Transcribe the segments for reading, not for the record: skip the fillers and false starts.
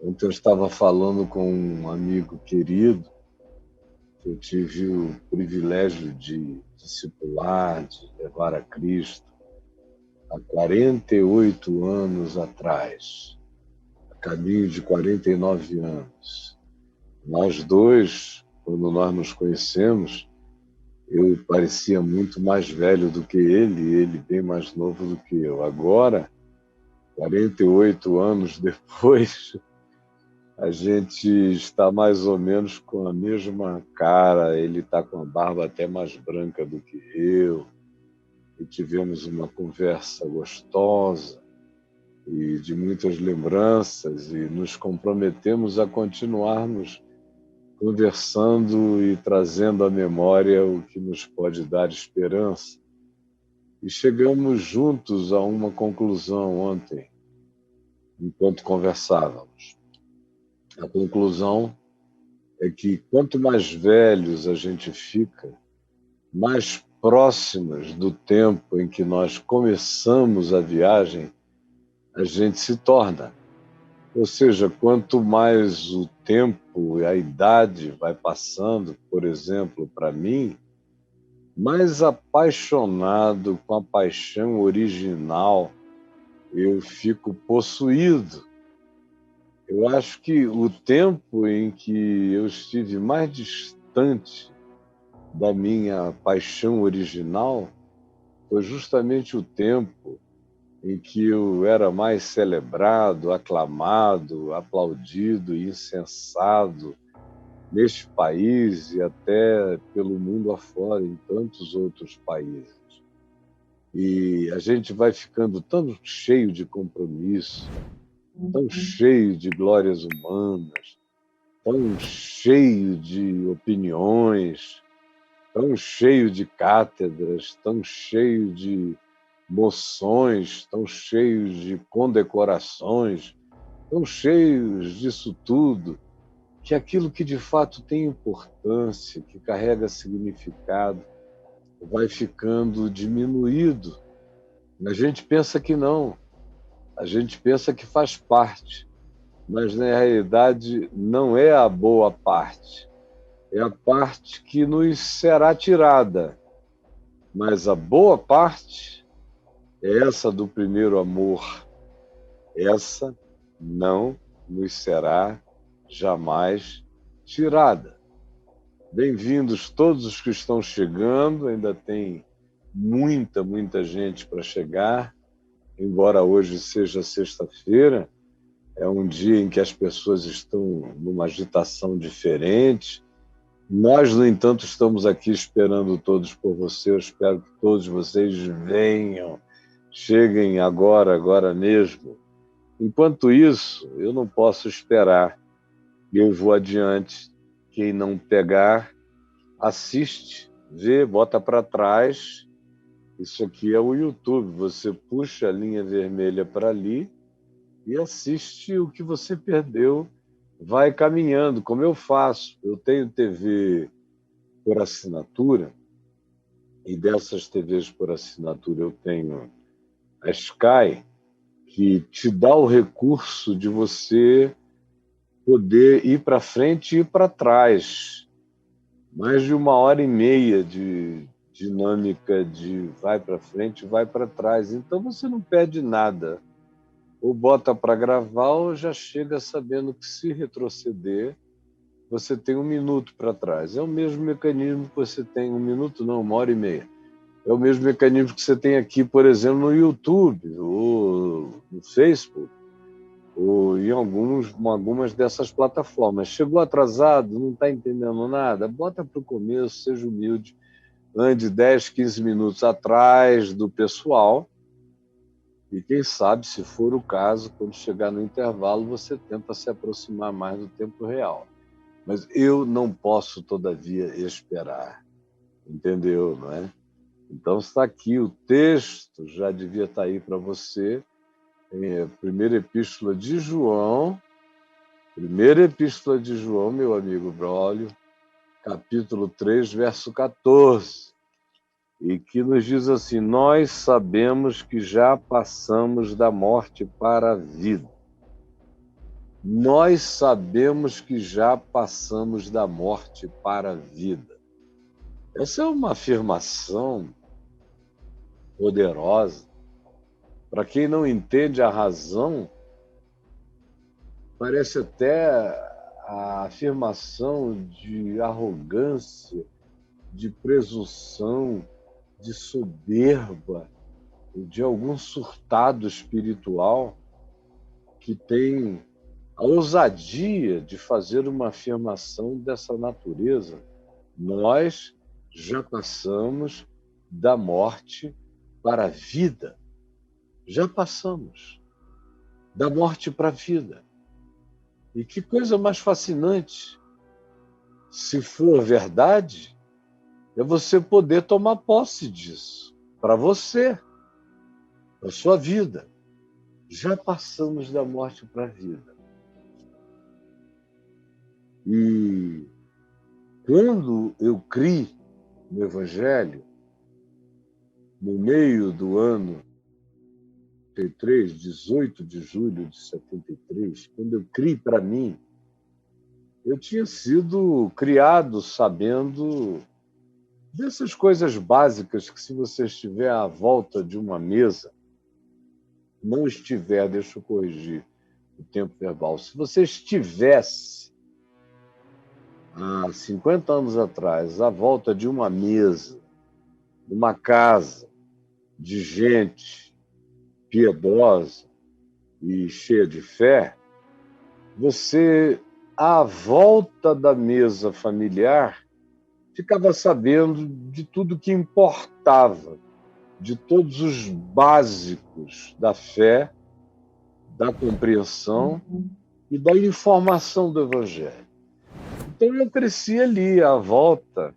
Ontem eu estava falando com um amigo querido que eu tive o privilégio de discipular, de levar a Cristo há 48 anos atrás, a caminho de 49 anos. Nós dois, quando nós nos conhecemos, eu parecia muito mais velho do que ele bem mais novo do que eu. Agora, 48 anos depois, a gente está mais ou menos com a mesma cara, ele está com a barba até mais branca do que eu, e tivemos uma conversa gostosa e de muitas lembranças, e nos comprometemos a continuarmos conversando e trazendo à memória o que nos pode dar esperança. E chegamos juntos a uma conclusão ontem, enquanto conversávamos. A conclusão é que quanto mais velhos a gente fica, mais próximas do tempo em que nós começamos a viagem, a gente se torna. Ou seja, quanto mais o tempo e a idade vai passando, por exemplo, para mim, mais apaixonado com a paixão original eu fico possuído. Eu acho que o tempo em que eu estive mais distante da minha paixão original foi justamente o tempo em que eu era mais celebrado, aclamado, aplaudido e incensado neste país e até pelo mundo afora, em tantos outros países. E a gente vai ficando tão cheio de compromisso, tão cheio de glórias humanas, tão cheio de opiniões, tão cheio de cátedras, tão cheio de moções, tão cheios de condecorações, tão cheios disso tudo, que aquilo que de fato tem importância, que carrega significado, vai ficando diminuído. A gente pensa que não, a gente pensa que faz parte, mas na realidade não é a boa parte, é a parte que nos será tirada, mas a boa parte é essa do primeiro amor. Essa não nos será jamais tirada. Bem-vindos todos os que estão chegando, ainda tem muita gente para chegar, embora hoje seja sexta-feira, é um dia em que as pessoas estão numa agitação diferente. Nós, no entanto, estamos aqui esperando todos por você. Eu espero que todos vocês venham, cheguem agora mesmo. Enquanto isso, eu não posso esperar. Eu vou adiante. Quem não pegar, assiste, vê, bota para trás. Isso aqui é o YouTube. Você puxa a linha vermelha para ali e assiste o que você perdeu. Vai caminhando, como eu faço. Eu tenho TV por assinatura, e dessas TVs por assinatura eu tenho a Sky, que te dá o recurso de você poder ir para frente e ir para trás. Mais de 1h30 de dinâmica de vai para frente, vai para trás. Então você não perde nada. Ou bota para gravar ou já chega sabendo que se retroceder, você tem 1 minuto para trás. É o mesmo mecanismo que você tem, 1 minuto não, 1h30. É o mesmo mecanismo que você tem aqui, por exemplo, no YouTube, ou no Facebook, ou em algumas dessas plataformas. Chegou atrasado, não está entendendo nada, bota para o começo, seja humilde, ande 10, 15 minutos atrás do pessoal, e quem sabe, se for o caso, quando chegar no intervalo, você tenta se aproximar mais do tempo real. Mas eu não posso, todavia, esperar. Entendeu, não é? Então está aqui o texto, já devia estar aí para você, primeira epístola de João, meu amigo Braulio, capítulo 3, verso 14, e que nos diz assim: nós sabemos que já passamos da morte para a vida. nós sabemos que já passamos da morte para a vida. Essa é uma afirmação poderosa. Para quem não entende a razão, parece até a afirmação de arrogância, de presunção, de soberba, de algum surtado espiritual que tem a ousadia de fazer uma afirmação dessa natureza. Nós já passamos da morte para a vida. Já passamos da morte para a vida. E que coisa mais fascinante, se for verdade, é você poder tomar posse disso para você, para a sua vida. Já passamos da morte para a vida. E quando eu criei no Evangelho, no meio do ano 73, 18 de julho de 73, quando eu criei para mim, eu tinha sido criado sabendo dessas coisas básicas que, se você estiver à volta de uma mesa, não estiver, deixa eu corrigir o tempo verbal, se você estivesse há 50 anos atrás à volta de uma mesa, numa casa de gente piedosa e cheia de fé, você, à volta da mesa familiar, ficava sabendo de tudo que importava, de todos os básicos da fé, da compreensão e da informação do Evangelho. Então eu cresci ali, à volta,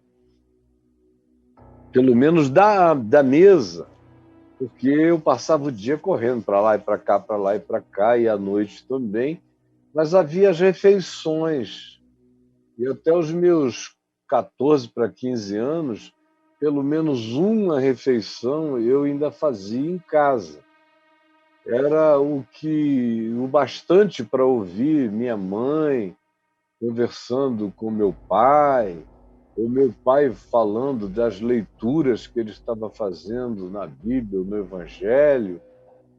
pelo menos da mesa, porque eu passava o dia correndo para lá e para cá, para lá e para cá, e à noite também, mas havia as refeições. E até os meus 14 para 15 anos, pelo menos uma refeição eu ainda fazia em casa. Era o bastante para ouvir minha mãe conversando com meu pai, ou meu pai falando das leituras que ele estava fazendo na Bíblia, no Evangelho,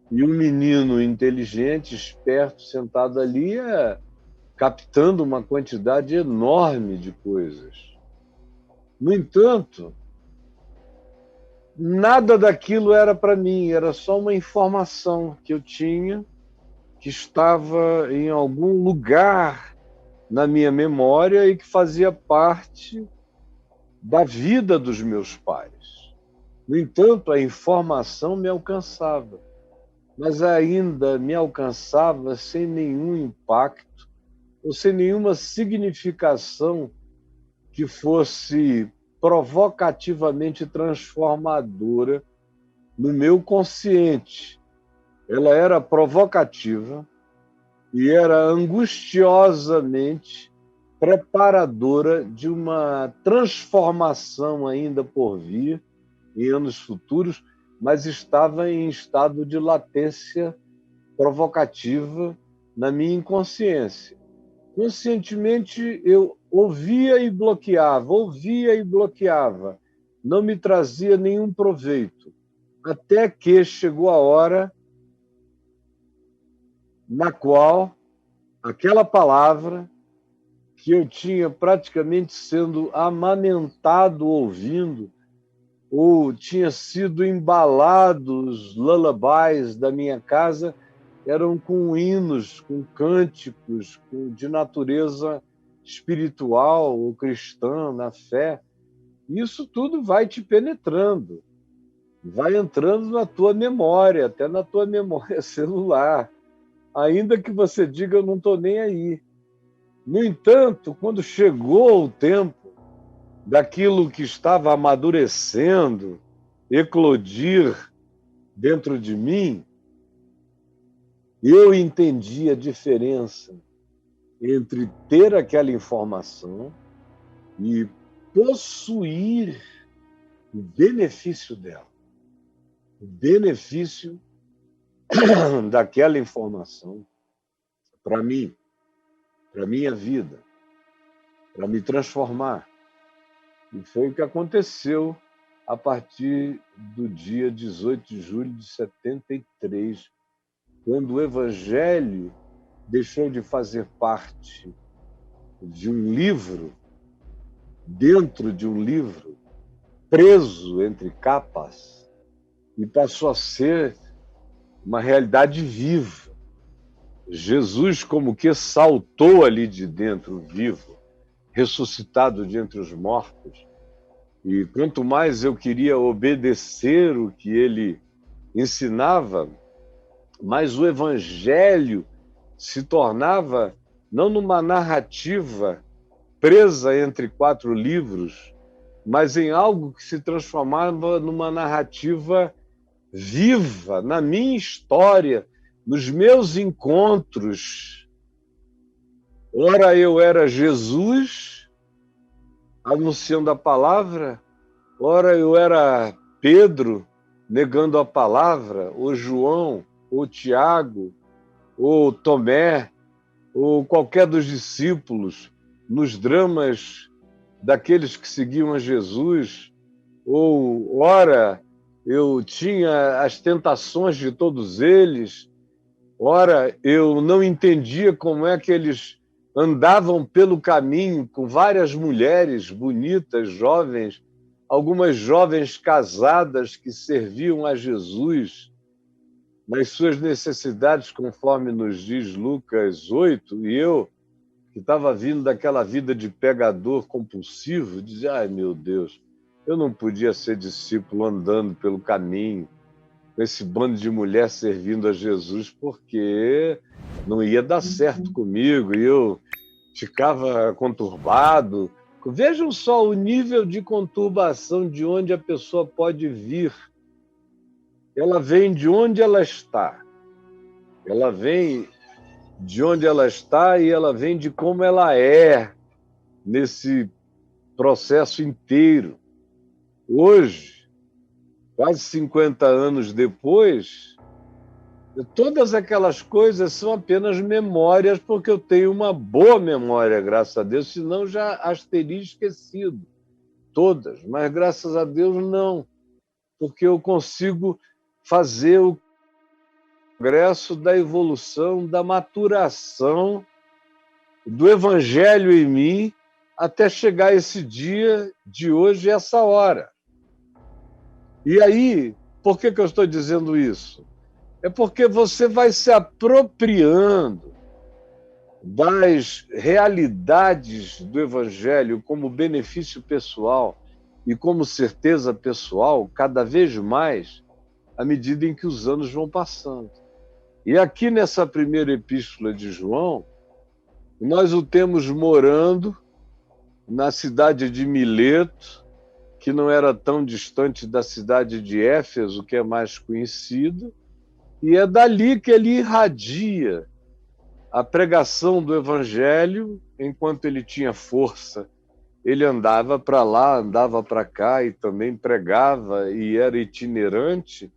e um menino inteligente, esperto, sentado ali, captando uma quantidade enorme de coisas. No entanto, nada daquilo era para mim, era só uma informação que eu tinha, que estava em algum lugar na minha memória e que fazia parte da vida dos meus pais. No entanto, a informação me alcançava, mas ainda me alcançava sem nenhum impacto ou sem nenhuma significação que fosse provocativamente transformadora no meu consciente. Ela era provocativa e era angustiosamente preparadora de uma transformação ainda por vir em anos futuros, mas estava em estado de latência provocativa na minha inconsciência. Conscientemente, eu ouvia e bloqueava, não me trazia nenhum proveito, até que chegou a hora na qual aquela palavra que eu tinha praticamente sendo amamentado ouvindo, ou tinha sido embalado, os lullabies da minha casa eram com hinos, com cânticos, de natureza espiritual ou cristã, na fé. Isso tudo vai te penetrando, vai entrando na tua memória, até na tua memória celular, ainda que você diga, eu não estou nem aí. No entanto, quando chegou o tempo daquilo que estava amadurecendo, eclodir dentro de mim, eu entendi a diferença entre ter aquela informação e possuir o benefício dela, o benefício daquela informação. Para mim, para a minha vida, para me transformar. E foi o que aconteceu a partir do dia 18 de julho de 73, quando o Evangelho deixou de fazer parte de um livro, dentro de um livro, preso entre capas, e passou a ser uma realidade viva. Jesus como que saltou ali de dentro, vivo, ressuscitado de entre os mortos. E quanto mais eu queria obedecer o que ele ensinava, mais o Evangelho se tornava não numa narrativa presa entre 4 livros, mas em algo que se transformava numa narrativa viva, na minha história, nos meus encontros. Ora eu era Jesus, anunciando a palavra, ora eu era Pedro, negando a palavra, ou João, ou Tiago, ou Tomé, ou qualquer dos discípulos, nos dramas daqueles que seguiam a Jesus, ou, ora, eu tinha as tentações de todos eles, ora, eu não entendia como é que eles andavam pelo caminho com várias mulheres bonitas, jovens, algumas jovens casadas que serviam a Jesus nas suas necessidades, conforme nos diz Lucas 8, e eu, que estava vindo daquela vida de pegador compulsivo, dizia, ai meu Deus, eu não podia ser discípulo andando pelo caminho, com esse bando de mulher servindo a Jesus, porque não ia dar certo comigo, e eu ficava conturbado. Vejam só o nível de conturbação de onde a pessoa pode vir. Ela vem de onde ela está. Ela vem de onde ela está e ela vem de como ela é nesse processo inteiro. Hoje, quase 50 anos depois, todas aquelas coisas são apenas memórias, porque eu tenho uma boa memória, graças a Deus, senão já as teria esquecido todas, mas graças a Deus não, porque eu consigo fazer o progresso da evolução, da maturação do Evangelho em mim até chegar esse dia de hoje, essa hora. E aí, por que eu estou dizendo isso? É porque você vai se apropriando das realidades do Evangelho como benefício pessoal e como certeza pessoal cada vez mais à medida em que os anos vão passando. E aqui nessa primeira epístola de João, nós o temos morando na cidade de Mileto, que não era tão distante da cidade de Éfeso, que é mais conhecida, e é dali que ele irradia a pregação do Evangelho enquanto ele tinha força. Ele andava para lá, andava para cá e também pregava e era itinerante,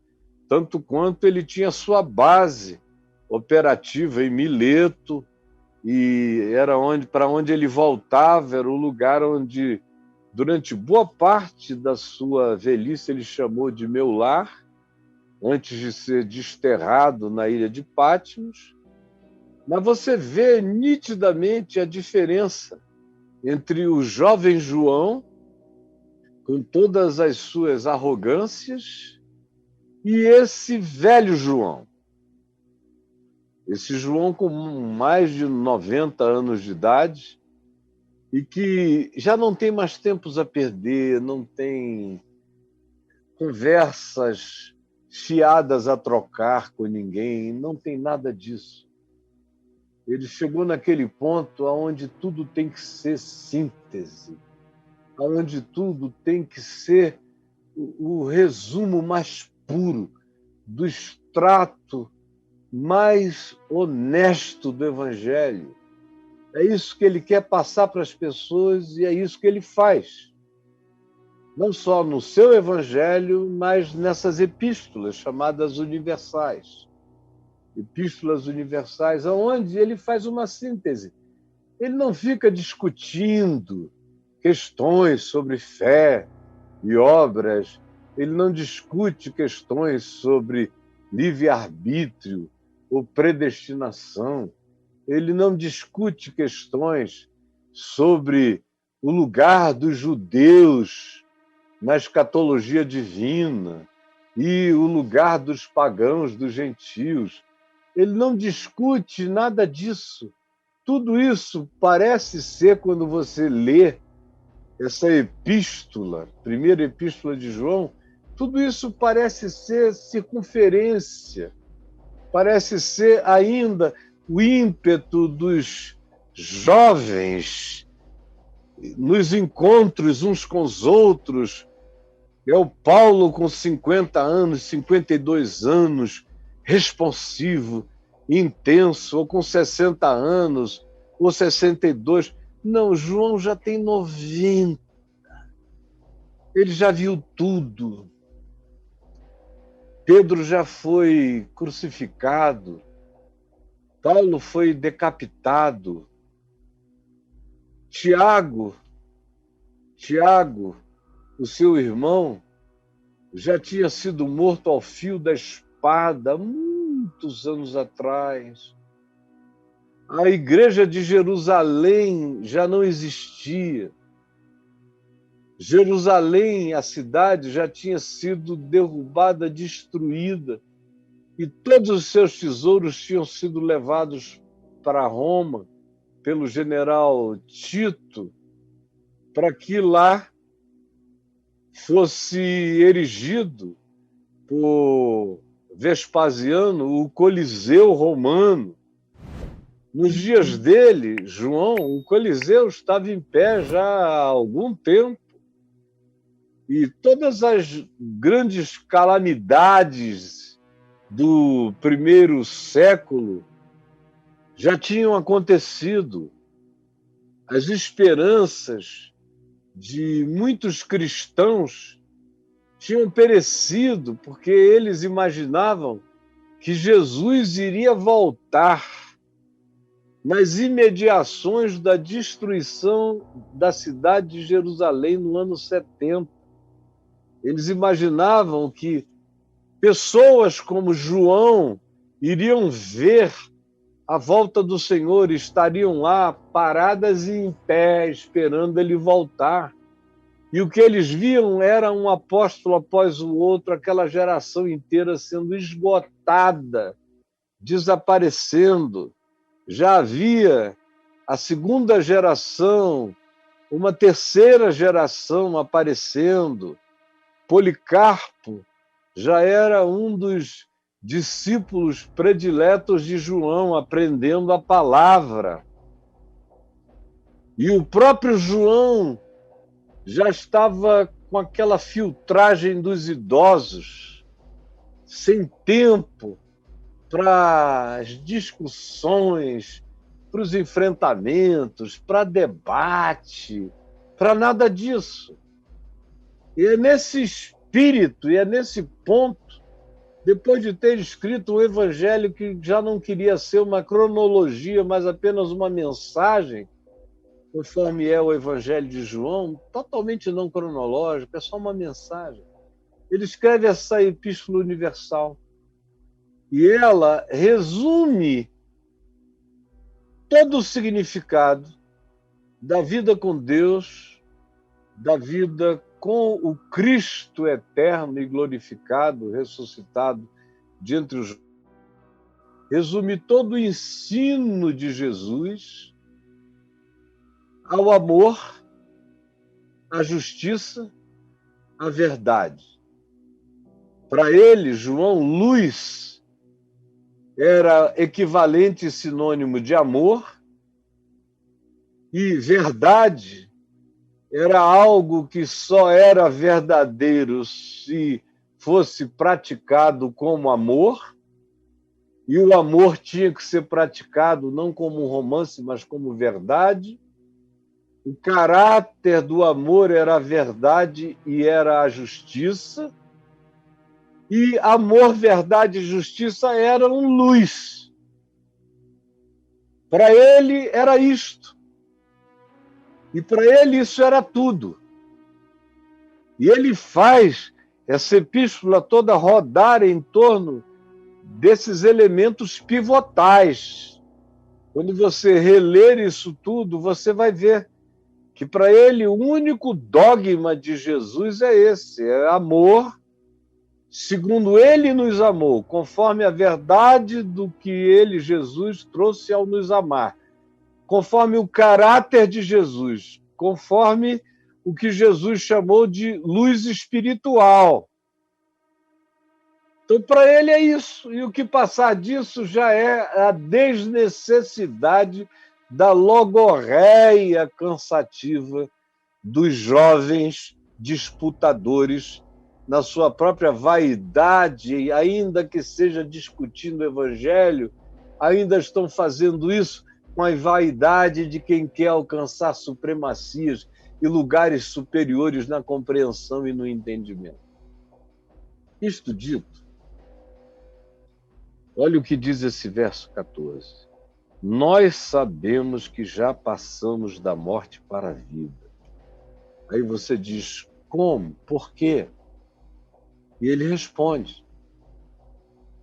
tanto quanto ele tinha sua base operativa em Mileto, e era para onde ele voltava, era o lugar onde, durante boa parte da sua velhice, ele chamou de meu lar, antes de ser desterrado na ilha de Patmos. Mas você vê nitidamente a diferença entre o jovem João, com todas as suas arrogâncias, e esse velho João. Esse João com mais de 90 anos de idade e que já não tem mais tempos a perder, não tem conversas fiadas a trocar com ninguém, não tem nada disso. Ele chegou naquele ponto onde tudo tem que ser síntese, onde tudo tem que ser o resumo mais puro do extrato mais honesto do Evangelho. É isso que ele quer passar para as pessoas e é isso que ele faz. Não só no seu Evangelho, mas nessas epístolas chamadas universais. Epístolas universais, onde ele faz uma síntese Ele não fica discutindo questões sobre fé e obras, ele não discute questões sobre livre-arbítrio ou predestinação, ele não discute questões sobre o lugar dos judeus na escatologia divina e o lugar dos pagãos, dos gentios. Ele não discute nada disso. Tudo isso parece ser, quando você lê essa epístola, primeira epístola de João, tudo isso parece ser circunferência, parece ser ainda o ímpeto dos jovens nos encontros uns com os outros. É o Paulo com 50 anos, 52 anos, responsivo, intenso, ou com 60 anos, ou 62. Não, João já tem 90. Ele já viu tudo. Pedro já foi crucificado. Paulo foi decapitado. Tiago, o seu irmão, já tinha sido morto ao fio da espada muitos anos atrás. A igreja de Jerusalém já não existia. Jerusalém, a cidade, já tinha sido derrubada, destruída, e todos os seus tesouros tinham sido levados para Roma pelo general Tito, para que lá fosse erigido por Vespasiano o Coliseu Romano. Nos dias dele, João, o Coliseu estava em pé já há algum tempo. E todas as grandes calamidades do primeiro século já tinham acontecido. As esperanças de muitos cristãos tinham perecido, porque eles imaginavam que Jesus iria voltar nas imediações da destruição da cidade de Jerusalém no ano 70. Eles imaginavam que pessoas como João iriam ver a volta do Senhor, estariam lá paradas e em pé, esperando ele voltar. E o que eles viam era um apóstolo após o outro, aquela geração inteira sendo esgotada, desaparecendo. Já havia a segunda geração, uma terceira geração aparecendo. Policarpo já era um dos discípulos prediletos de João, aprendendo a palavra. E o próprio João já estava com aquela filtragem dos idosos, sem tempo para as discussões, para os enfrentamentos, para debate, para nada disso. E é nesse espírito, e é nesse ponto, depois de ter escrito um evangelho que já não queria ser uma cronologia, mas apenas uma mensagem, conforme é o evangelho de João, totalmente não cronológico, é só uma mensagem. Ele escreve essa epístola universal. E ela resume todo o significado da vida com Deus, da vida com o Cristo eterno e glorificado, ressuscitado de entre os... Resume todo o ensino de Jesus ao amor, à justiça, à verdade. Para ele, João, luz era equivalente e sinônimo de amor, e verdade era algo que só era verdadeiro se fosse praticado como amor, e o amor tinha que ser praticado não como um romance, mas como verdade. O caráter do amor era a verdade e era a justiça, e amor, verdade e justiça eram luz. Para ele era isto. E para ele isso era tudo. E ele faz essa epístola toda rodar em torno desses elementos pivotais. Quando você reler isso tudo, você vai ver que para ele o único dogma de Jesus é esse, é amor, segundo ele nos amou, conforme a verdade do que ele, Jesus, trouxe ao nos amar, conforme o caráter de Jesus, conforme o que Jesus chamou de luz espiritual. Então, para ele é isso, e o que passar disso já é a desnecessidade da logorreia cansativa dos jovens disputadores na sua própria vaidade, ainda que seja discutindo o evangelho, ainda estão fazendo isso com a vaidade de quem quer alcançar supremacias e lugares superiores na compreensão e no entendimento. Isto dito, olha o que diz esse verso 14. Nós sabemos que já passamos da morte para a vida. Aí você diz, como? Por quê? E ele responde,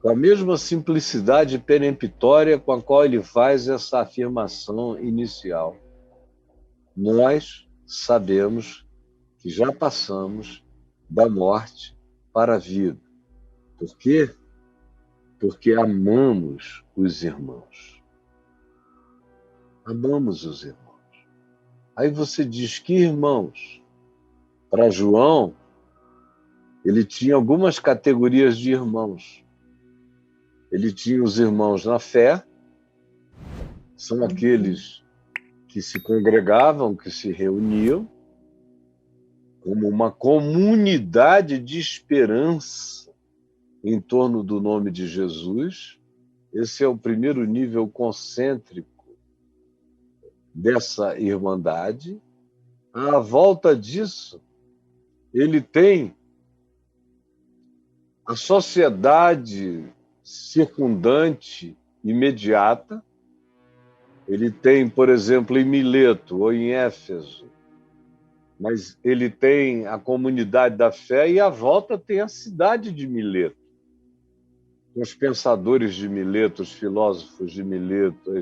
com a mesma simplicidade peremptória com a qual ele faz essa afirmação inicial. Nós sabemos que já passamos da morte para a vida. Por quê? Porque amamos os irmãos. Amamos os irmãos. Aí você diz, que irmãos? Para João, ele tinha algumas categorias de irmãos. Ele tinha os irmãos na fé, são aqueles que se congregavam, que se reuniam, como uma comunidade de esperança em torno do nome de Jesus. Esse é o primeiro nível concêntrico dessa irmandade. À volta disso, ele tem a sociedade circundante imediata. Ele tem, por exemplo, em Mileto ou em Éfeso, mas ele tem a comunidade da fé e à volta tem a cidade de Mileto. Os pensadores de Mileto, os filósofos de Mileto,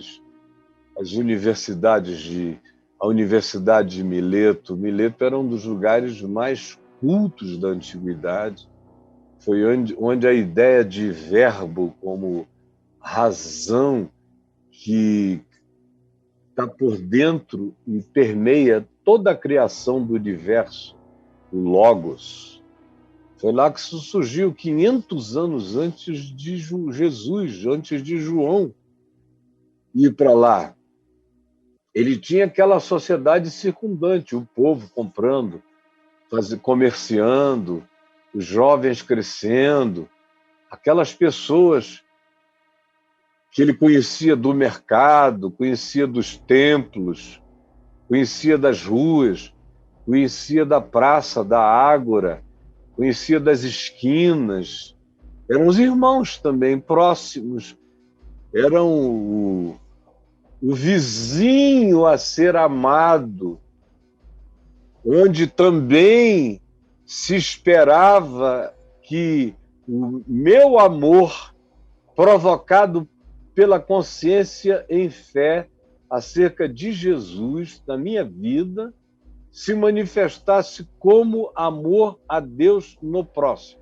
as universidades a Universidade de Mileto. Mileto era um dos lugares mais cultos da antiguidade. Foi onde a ideia de verbo como razão que está por dentro e permeia toda a criação do universo, o Logos. Foi lá que isso surgiu 500 anos antes de Jesus, antes de João ir para lá. Ele tinha aquela sociedade circundante, o povo comprando, comerciando, os jovens crescendo, aquelas pessoas que ele conhecia do mercado, conhecia dos templos, conhecia das ruas, conhecia da praça, da ágora, conhecia das esquinas. Eram os irmãos também, próximos. Eram o vizinho a ser amado, onde também se esperava que o meu amor, provocado pela consciência em fé acerca de Jesus na minha vida, se manifestasse como amor a Deus no próximo.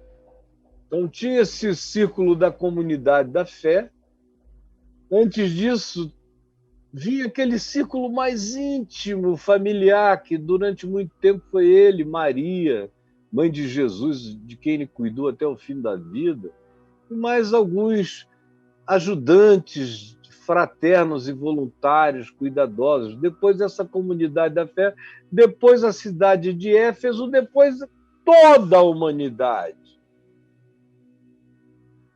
Então tinha esse círculo da comunidade da fé. Antes disso, vinha aquele círculo mais íntimo, familiar, que durante muito tempo foi ele, Maria, mãe de Jesus, de quem ele cuidou até o fim da vida, e mais alguns ajudantes fraternos e voluntários, cuidadosos. Depois essa comunidade da fé, depois a cidade de Éfeso, depois toda a humanidade.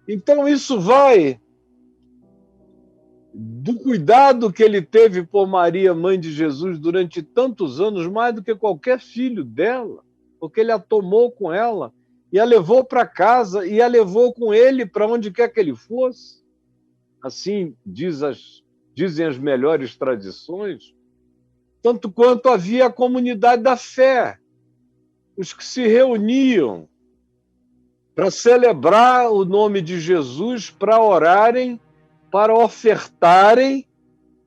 Então isso vai do cuidado que ele teve por Maria, mãe de Jesus, durante tantos anos, mais do que qualquer filho dela, porque ele a tomou com ela e a levou para casa e a levou com ele para onde quer que ele fosse. Assim dizem as melhores tradições. tanto quanto havia a comunidade da fé, os que se reuniam para celebrar o nome de Jesus, para orarem, para ofertarem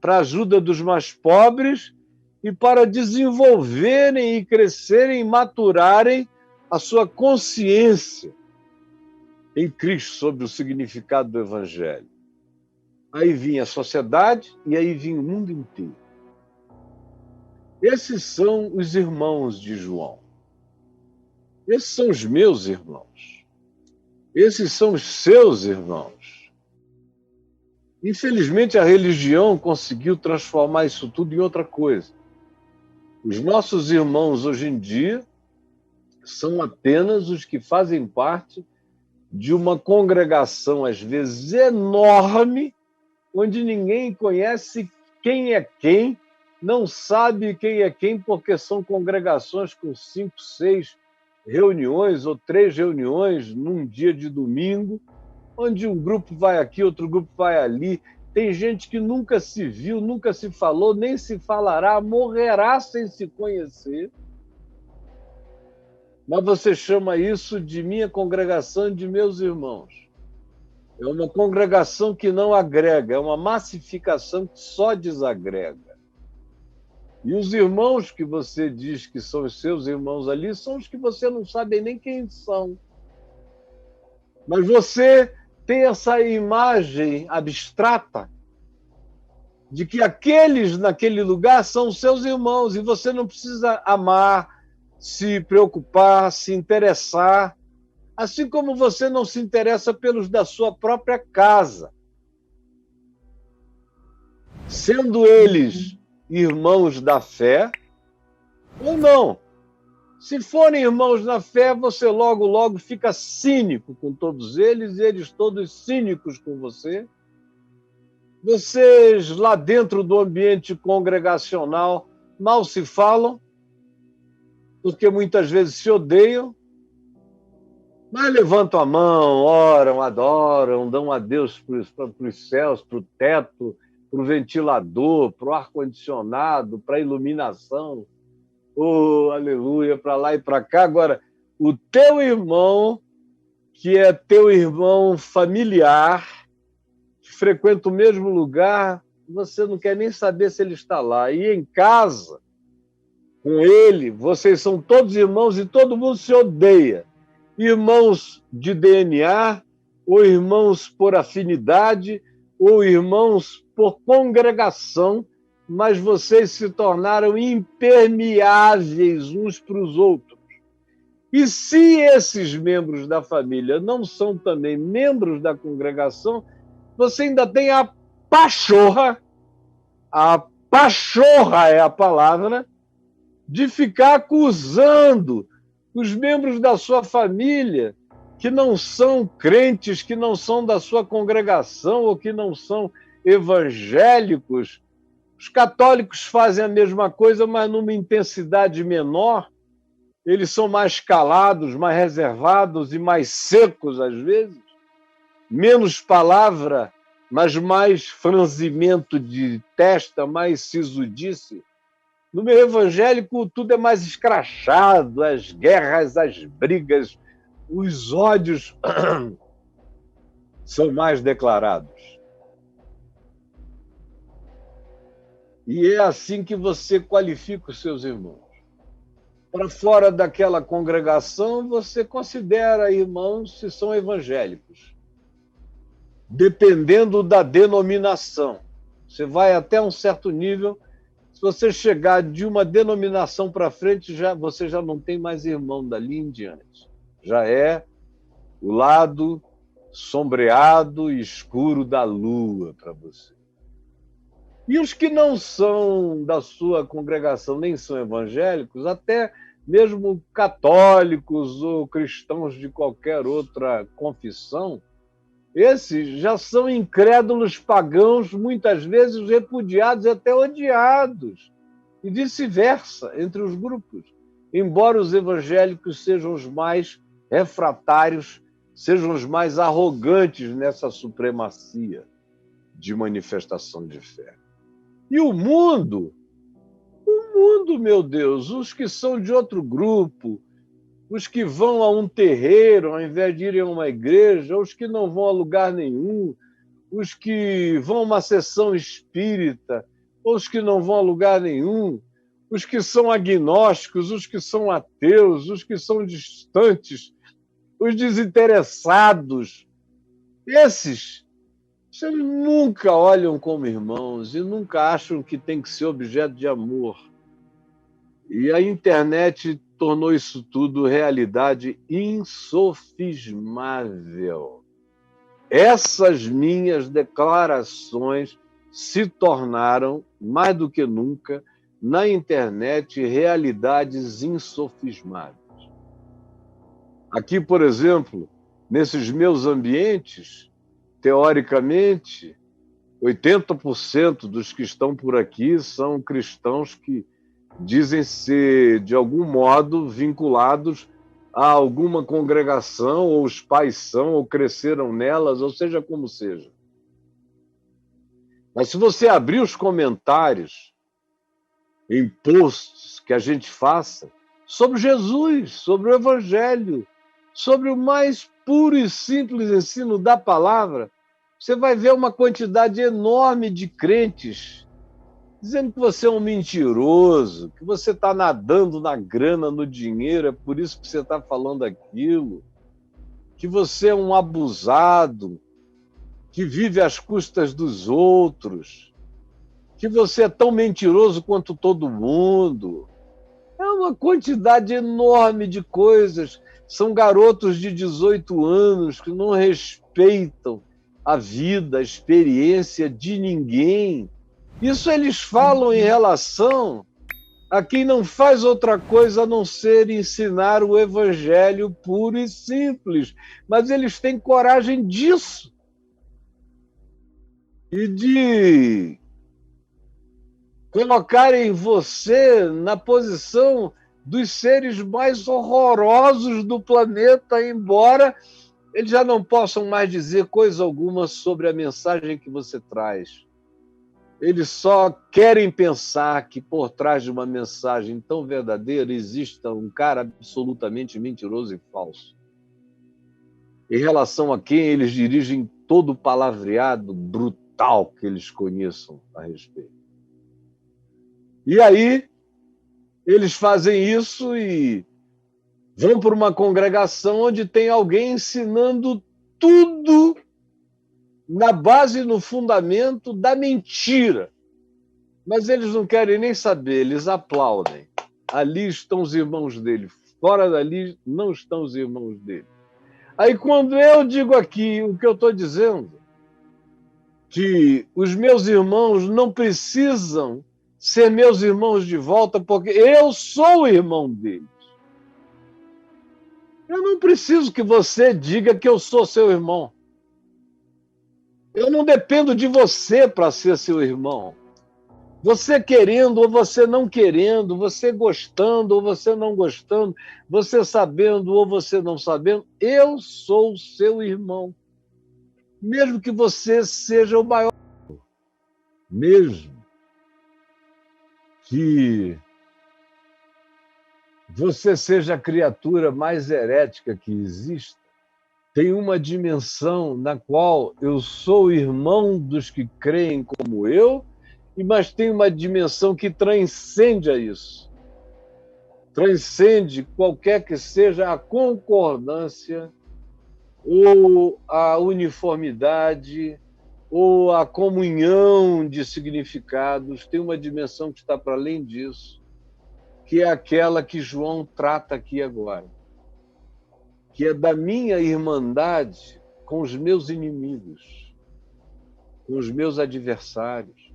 para a ajuda dos mais pobres e para desenvolverem e crescerem e maturarem a sua consciência em Cristo sobre o significado do Evangelho. Aí vinha a sociedade e aí vinha o mundo inteiro. Esses são os irmãos de João. Esses são os meus irmãos. Esses são os seus irmãos. Infelizmente, a religião conseguiu transformar isso tudo em outra coisa. Os nossos irmãos hoje em dia são apenas os que fazem parte de uma congregação, às vezes enorme, onde ninguém conhece quem é quem, não sabe quem é quem, porque são congregações com 5, 6 reuniões ou 3 reuniões num dia de domingo, onde um grupo vai aqui, outro grupo vai ali. Tem gente que nunca se viu, nunca se falou, nem se falará, morrerá sem se conhecer. Mas você chama isso de minha congregação e de meus irmãos. É uma congregação que não agrega, é uma massificação que só desagrega. E os irmãos que você diz que são os seus irmãos ali são os que você não sabe nem quem são. Mas você tem essa imagem abstrata de que aqueles naquele lugar são os seus irmãos e você não precisa amar, se preocupar, se interessar, assim como você não se interessa pelos da sua própria casa. Sendo eles irmãos da fé ou não. Se forem irmãos na fé, você logo, logo fica cínico com todos eles, e eles todos cínicos com você. Vocês, lá dentro do ambiente congregacional, mal se falam, porque muitas vezes se odeiam, mas levantam a mão, oram, adoram, dão a Deus para os céus, para o teto, para o ventilador, para o ar-condicionado, para a iluminação. Oh, aleluia, para lá e para cá. Agora, o teu irmão, que é teu irmão familiar, que frequenta o mesmo lugar, você não quer nem saber se ele está lá. E em casa, com ele, vocês são todos irmãos e todo mundo se odeia. Irmãos de DNA, ou irmãos por afinidade, ou irmãos por congregação, mas vocês se tornaram impermeáveis uns para os outros. E se esses membros da família não são também membros da congregação, você ainda tem a pachorra é a palavra, de ficar acusando os membros da sua família que não são crentes, que não são da sua congregação ou que não são evangélicos. Os católicos fazem a mesma coisa, mas numa intensidade menor. Eles são mais calados, mais reservados e mais secos, às vezes. Menos palavra, mas mais franzimento de testa, mais sisudice. No meio evangélico, tudo é mais escrachado, as guerras, as brigas, os ódios são mais declarados. E é assim que você qualifica os seus irmãos. Para fora daquela congregação, você considera irmãos se são evangélicos, dependendo da denominação. Você vai até um certo nível. Se você chegar de uma denominação para frente, você já não tem mais irmão dali em diante. Já é o lado sombreado e escuro da lua para você. E os que não são da sua congregação, nem são evangélicos, até mesmo católicos ou cristãos de qualquer outra confissão, esses já são incrédulos pagãos, muitas vezes repudiados e até odiados, e vice-versa entre os grupos. Embora os evangélicos sejam os mais refratários, sejam os mais arrogantes nessa supremacia de manifestação de fé. E o mundo mundo, meu Deus, os que são de outro grupo, os que vão a um terreiro ao invés de irem a uma igreja, os que não vão a lugar nenhum, os que vão a uma sessão espírita, os que não vão a lugar nenhum, os que são agnósticos, os que são ateus, os que são distantes, os desinteressados. Esses, vocês nunca olham como irmãos e nunca acham que tem que ser objeto de amor. E a internet tornou isso tudo realidade insofismável. Essas minhas declarações se tornaram, mais do que nunca, na internet, realidades insofismáveis. Aqui, por exemplo, nesses meus ambientes, teoricamente, 80% dos que estão por aqui são cristãos que dizem ser, de algum modo, vinculados a alguma congregação, ou os pais são, ou cresceram nelas, ou seja como seja. Mas se você abrir os comentários em posts que a gente faça sobre Jesus, sobre o Evangelho, sobre o mais puro e simples ensino da palavra, você vai ver uma quantidade enorme de crentes dizendo que você é um mentiroso, que você está nadando na grana, no dinheiro, é por isso que você está falando aquilo, que você é um abusado, que vive às custas dos outros, que você é tão mentiroso quanto todo mundo. É uma quantidade enorme de coisas. São garotos de 18 anos que não respeitam a vida, a experiência de ninguém. Isso eles falam em relação a quem não faz outra coisa a não ser ensinar o evangelho puro e simples. Mas eles têm coragem disso. E de colocarem você na posição dos seres mais horrorosos do planeta, embora eles já não possam mais dizer coisa alguma sobre a mensagem que você traz. Eles só querem pensar que por trás de uma mensagem tão verdadeira exista um cara absolutamente mentiroso e falso, em relação a quem eles dirigem todo o palavreado brutal que eles conheçam a respeito. E aí, eles fazem isso e vão para uma congregação onde tem alguém ensinando tudo na base, no fundamento da mentira. Mas eles não querem nem saber, eles aplaudem. Ali estão os irmãos dele, fora dali não estão os irmãos dele. Aí quando eu digo aqui o que eu estou dizendo, que os meus irmãos não precisam ser meus irmãos de volta, porque eu sou o irmão deles. Eu não preciso que você diga que eu sou seu irmão. Eu não dependo de você para ser seu irmão. Você querendo ou você não querendo, você gostando ou você não gostando, você sabendo ou você não sabendo, eu sou seu irmão. Mesmo que você seja o maior. Mesmo que você seja a criatura mais herética que existe, tem uma dimensão na qual eu sou irmão dos que creem como eu, mas tem uma dimensão que transcende a isso. Transcende qualquer que seja a concordância ou a uniformidade ou a comunhão de significados. Tem uma dimensão que está para além disso, que é aquela que João trata aqui agora, que é da minha irmandade com os meus inimigos, com os meus adversários.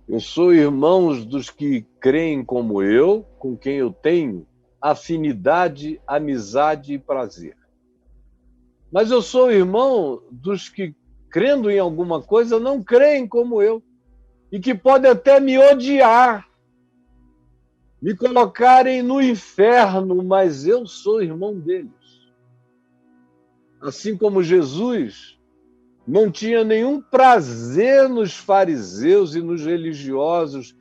Eu sou irmão dos que creem como eu, com quem eu tenho afinidade, amizade e prazer. Mas eu sou irmão dos que, crendo em alguma coisa, não creem como eu e que podem até me odiar, me colocarem no inferno, mas eu sou irmão deles. Assim como Jesus não tinha nenhum prazer nos fariseus e nos religiosos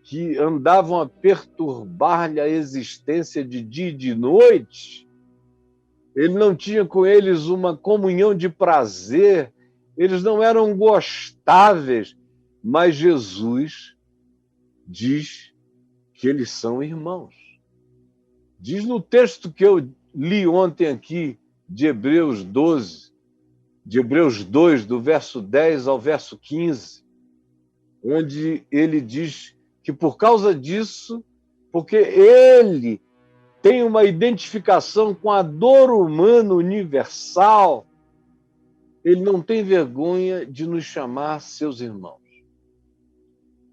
que andavam a perturbar-lhe a existência de dia e de noite. Ele não tinha com eles uma comunhão de prazer, eles não eram gostáveis, mas Jesus diz que eles são irmãos. Diz no texto que eu li ontem aqui, de Hebreus 12, de Hebreus 2, do verso 10 ao verso 15, onde ele diz que por causa disso, porque ele tem uma identificação com a dor humana universal, ele não tem vergonha de nos chamar seus irmãos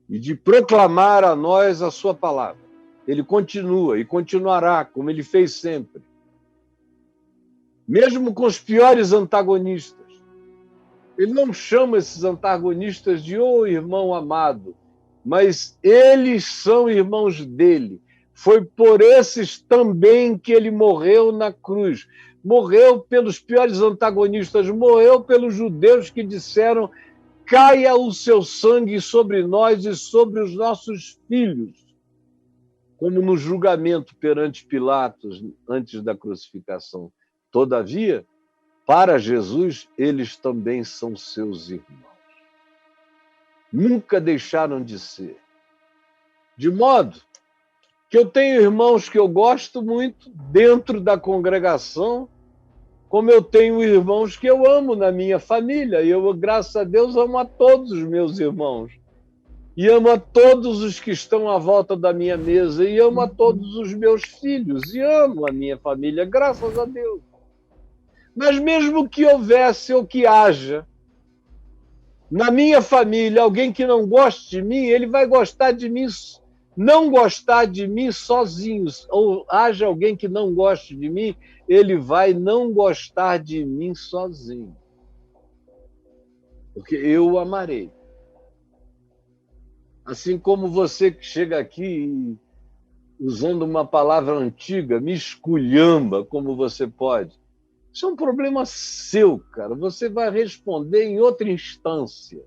e de proclamar a nós a sua palavra. Ele continua e continuará, como ele fez sempre. Mesmo com os piores antagonistas. Ele não chama esses antagonistas de irmão amado, mas eles são irmãos dele. Foi por esses também que ele morreu na cruz. Morreu pelos piores antagonistas, morreu pelos judeus que disseram: caia o seu sangue sobre nós e sobre os nossos filhos. Como no julgamento perante Pilatos, antes da crucificação. Todavia, para Jesus, eles também são seus irmãos. Nunca deixaram de ser. De modo que eu tenho irmãos que eu gosto muito dentro da congregação, como eu tenho irmãos que eu amo na minha família. E eu, graças a Deus, amo a todos os meus irmãos. E amo a todos os que estão à volta da minha mesa. E amo a todos os meus filhos. E amo a minha família, graças a Deus. Mas mesmo que houvesse ou que haja na minha família alguém que não goste de mim, ele vai gostar de mim, não gostar de mim sozinho. Ou haja alguém que não goste de mim, ele vai não gostar de mim sozinho. Porque eu o amarei. Assim como você que chega aqui usando uma palavra antiga, me esculhamba como você pode. Isso é um problema seu, cara. Você vai responder em outra instância.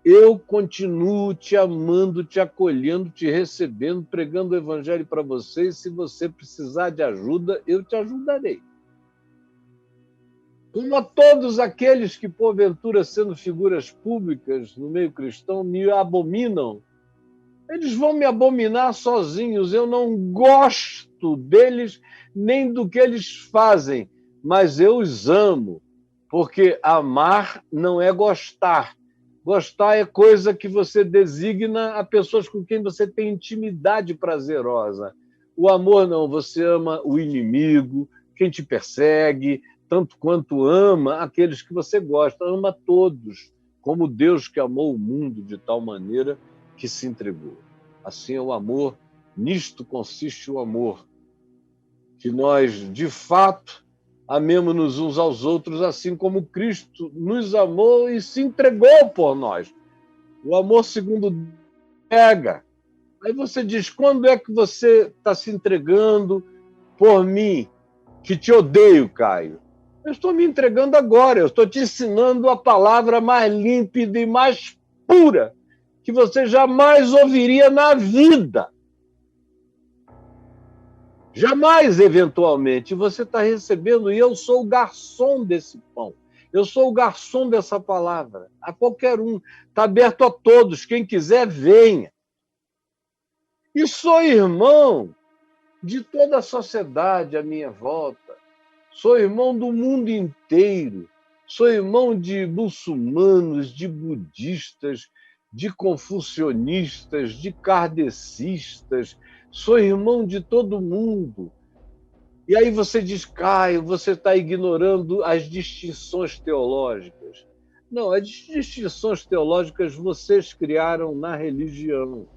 Eu continuo te amando, te acolhendo, te recebendo, pregando o evangelho para você. E se você precisar de ajuda, eu te ajudarei. Como a todos aqueles que, porventura, sendo figuras públicas no meio cristão, me abominam, eles vão me abominar sozinhos. Eu não gosto deles nem do que eles fazem. Mas eu os amo, porque amar não é gostar. Gostar é coisa que você designa a pessoas com quem você tem intimidade prazerosa. O amor não, você ama o inimigo, quem te persegue, tanto quanto ama aqueles que você gosta, ama todos, como Deus que amou o mundo de tal maneira que se entregou. Assim é o amor, nisto consiste o amor, que nós, de fato, amemos-nos uns aos outros, assim como Cristo nos amou e se entregou por nós. O amor segundo pega. Aí você diz, quando é que você está se entregando por mim, que te odeio, Caio? Eu estou me entregando agora, eu estou te ensinando a palavra mais límpida e mais pura que você jamais ouviria na vida. Jamais, eventualmente, você está recebendo, e eu sou o garçom desse pão. Eu sou o garçom dessa palavra. A qualquer um. Está aberto a todos. Quem quiser, venha. E sou irmão de toda a sociedade à minha volta. Sou irmão do mundo inteiro. Sou irmão de muçulmanos, de budistas, de confucionistas, de kardecistas. Sou irmão de todo mundo. E aí você diz, Caio, você está ignorando as distinções teológicas. Não, as distinções teológicas vocês criaram na religião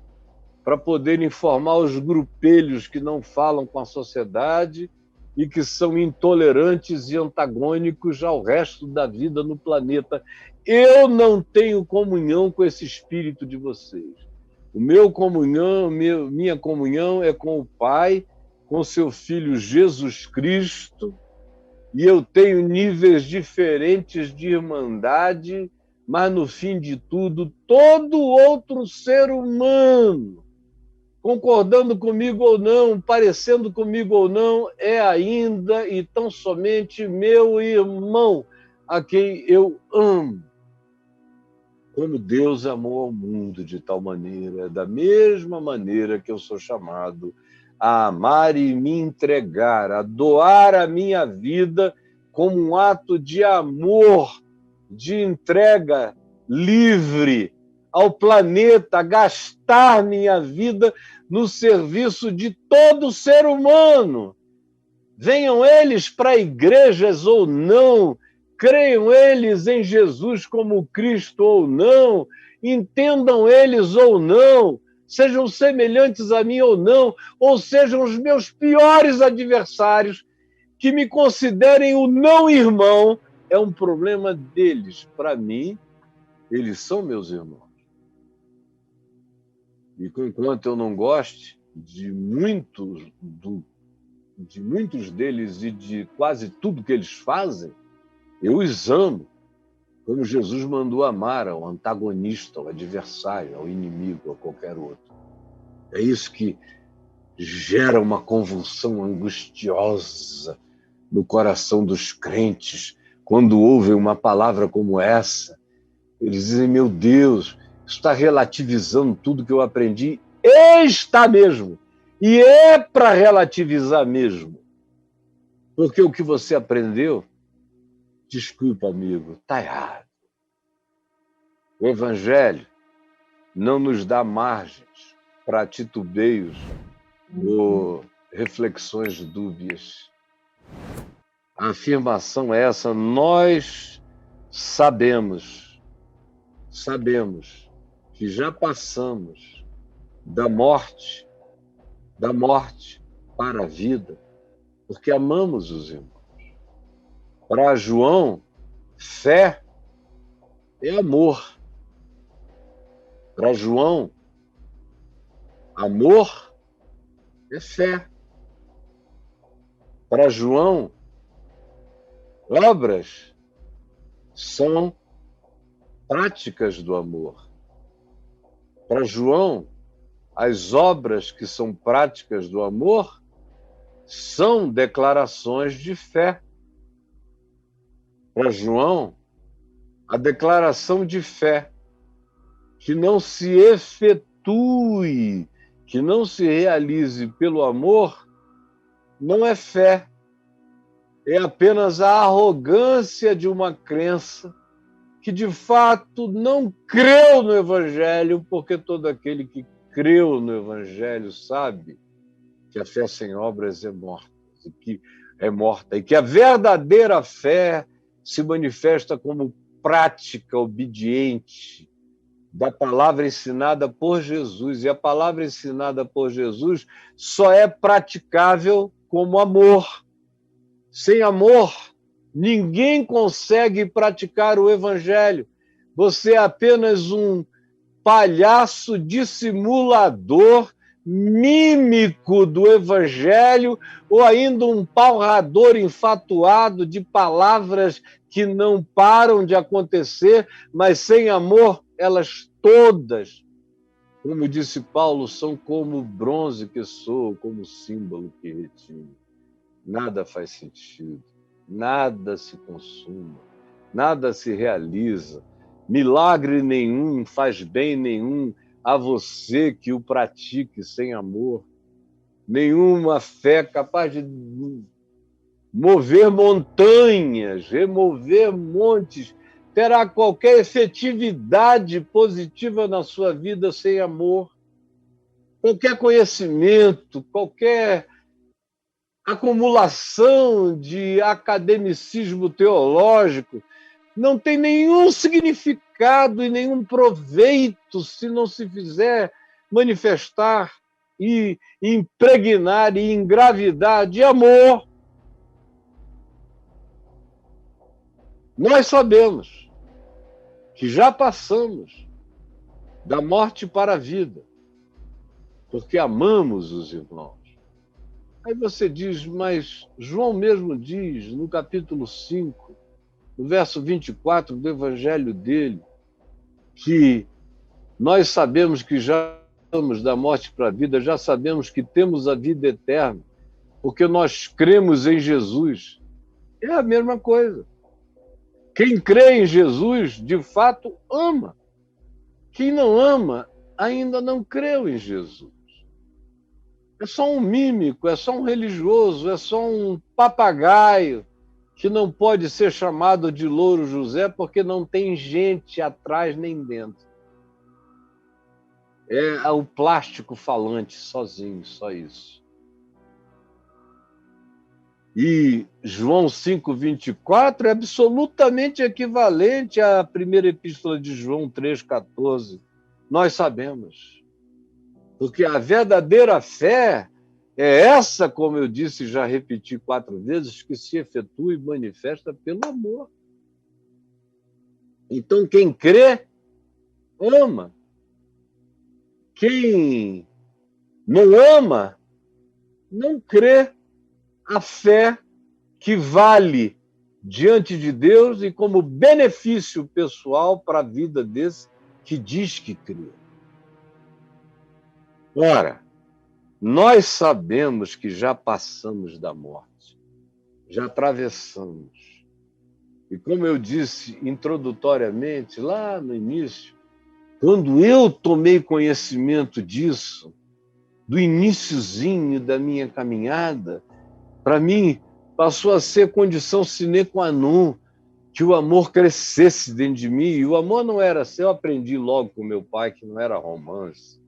para poder informar os grupelhos que não falam com a sociedade e que são intolerantes e antagônicos ao resto da vida no planeta. Eu não tenho comunhão com esse espírito de vocês. Minha comunhão é com o Pai, com seu Filho Jesus Cristo, e eu tenho níveis diferentes de irmandade, mas, no fim de tudo, todo outro ser humano concordando comigo ou não, parecendo comigo ou não, é ainda e tão somente meu irmão, a quem eu amo. Como Deus amou ao mundo de tal maneira, da mesma maneira que eu sou chamado a amar e me entregar, a doar a minha vida como um ato de amor, de entrega livre ao planeta, gastar minha vida no serviço de todo ser humano. Venham eles para igrejas ou não, creiam eles em Jesus como Cristo ou não, entendam eles ou não, sejam semelhantes a mim ou sejam os meus piores adversários, que me considerem o não irmão, é um problema deles. Para mim, eles são meus irmãos. E enquanto eu não goste de muitos deles e de quase tudo que eles fazem, eu os amo, como Jesus mandou amar ao antagonista, ao adversário, ao inimigo, a qualquer outro. É isso que gera uma convulsão angustiosa no coração dos crentes, quando ouvem uma palavra como essa. Eles dizem, meu Deus, isso está relativizando tudo que eu aprendi. Está mesmo. E é para relativizar mesmo. Porque o que você aprendeu, desculpa, amigo, está errado. O Evangelho não nos dá margens para titubeios ou reflexões dúbias. A afirmação é essa: nós sabemos que já passamos da morte para a vida, porque amamos os irmãos. Para João, fé é amor. Para João, amor é fé. Para João, obras são práticas do amor. Para João, as obras que são práticas do amor são declarações de fé. Para João, a declaração de fé que não se efetue, que não se realize pelo amor, não é fé. É apenas a arrogância de uma crença que, de fato, não creu no Evangelho, porque todo aquele que creu no Evangelho sabe que a fé sem obras é morta, e que a verdadeira fé se manifesta como prática obediente da palavra ensinada por Jesus. E a palavra ensinada por Jesus só é praticável como amor. Sem amor, ninguém consegue praticar o Evangelho. Você é apenas um palhaço dissimulador, mímico do Evangelho, ou ainda um palrador infatuado de palavras que não param de acontecer, mas sem amor, elas todas, como disse Paulo, são como o bronze que soa, como o símbolo que retine. Nada faz sentido, nada se consuma, nada se realiza, milagre nenhum faz bem nenhum a você que o pratique sem amor. Nenhuma fé capaz de mover montanhas, remover montes, terá qualquer efetividade positiva na sua vida sem amor. Qualquer conhecimento, qualquer acumulação de academicismo teológico não tem nenhum significado e nenhum proveito se não se fizer manifestar e impregnar e engravidar de amor. Nós sabemos que já passamos da morte para a vida, porque amamos os irmãos. Aí você diz, mas João mesmo diz, no capítulo 5, no verso 24 do evangelho dele, que nós sabemos que já da morte para a vida, já sabemos que temos a vida eterna, porque nós cremos em Jesus. É a mesma coisa. Quem crê em Jesus, de fato, ama. Quem não ama, ainda não creu em Jesus. É só um mímico, é só um religioso, é só um papagaio que não pode ser chamado de Louro José porque não tem gente atrás nem dentro. É o plástico falante sozinho, só isso. E João 5,24 é absolutamente equivalente à primeira epístola de João 3,14. Nós sabemos. Porque a verdadeira fé é essa, como eu disse e já repeti 4 vezes, que se efetua e manifesta pelo amor. Então, quem crê, ama. Quem não ama, não crê. A fé que vale diante de Deus e como benefício pessoal para a vida desse que diz que crê. Ora, nós sabemos que já passamos da morte, já atravessamos. E como eu disse introdutoriamente, lá no início, quando eu tomei conhecimento disso, do iniciozinho da minha caminhada, para mim passou a ser condição sine qua non que o amor crescesse dentro de mim. E o amor não era assim, eu aprendi logo com meu pai que não era romance,